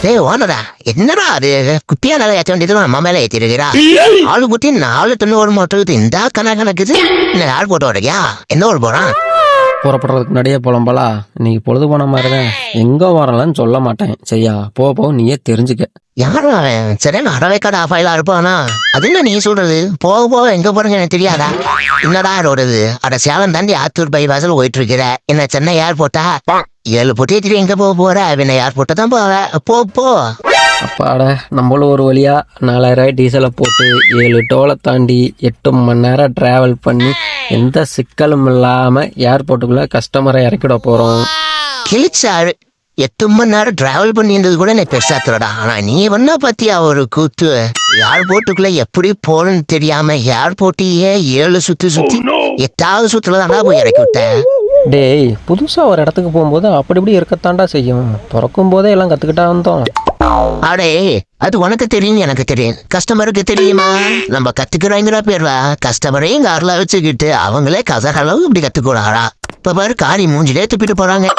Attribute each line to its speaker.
Speaker 1: டேய் ஓனரா, என்னடா அது குப்பியா நல்லா ஏற்ற வேண்டியது நம்ம மேல ஏற்றிருக்கிறா. ஆளு குட்டி 4 மாட்டுக்குது இந்த கணக்குது. என்ன யார் போட்டு வரலையா? என்ன ஒரு போறான்?
Speaker 2: புறப்படுறதுக்கு முன்னாடியே புலம்பலா இன்னைக்கு பொழுது போன மாதிரி தான். எங்க வரலன்னு சொல்ல மாட்டேன் சரியா? போ நீயே தெரிஞ்சுக்க.
Speaker 1: யாரும் அவன் சரியான அறவைக்காடு ஆஃபாயிலா இருப்பானா? அது என்ன நீ சொல்றது? போக போக எங்க போறேங்க எனக்கு தெரியாதா? என்னடா ரோடுது? அட சேலம் தாண்டி ஆத்தூர் பைபாஸில் போயிட்டு இருக்கிற. என்ன சென்னை ஏர்போர்ட்டா? 7 போட்டே திரும்பி எங்க போக போற? என்ன ஏர்போர்ட்டை தான் போ.
Speaker 2: அப்பாட நம்மளும் ஒரு வழியா 4000 டீசலை போட்டு 7 டோலை தாண்டி 8 மணி நேரம் டிராவல் பண்ணி எந்த சிக்கலும் இல்லாம ஏர்போர்ட்டுக்குள்ள கஸ்டமரை இறக்கிட போறோம்.
Speaker 1: கிழிச்சாரு 8 மணி நேரம் டிராவல் பண்ணியிருந்தது கூட எனக்கு பெருசா தரடா. ஆனா நீ வந்தா பத்தியா ஒரு கூத்து? ஏர்போர்ட்டுக்குள்ள எப்படி போறன்னு தெரியாம ஏர்போர்ட்டையே 7 சுத்தி 8வது சுத்துல தான்டா போய் இறக்கி விட்டேன்.
Speaker 2: டேய், புதுசா ஒரு இடத்துக்கு போகும்போது அப்படி இப்படி இருக்கத்தாண்டா செய்யும். பிறக்கும் போதே எல்லாம் கத்துக்கிட்டா வந்தோம்.
Speaker 1: அடே, அது உனக்கு தெரியும் எனக்கு தெரியும், கஸ்டமருக்கு தெரியுமா? நம்ம கத்துக்கிறோங்கிற பேர்ல கஸ்டமரையும் கார்ல வச்சுக்கிட்டு அவங்களே கசகளவு இப்படி கத்துக்கூடாடா. இப்ப பாரு காரி மூஞ்சிலே துப்பிட்டு போறாங்க.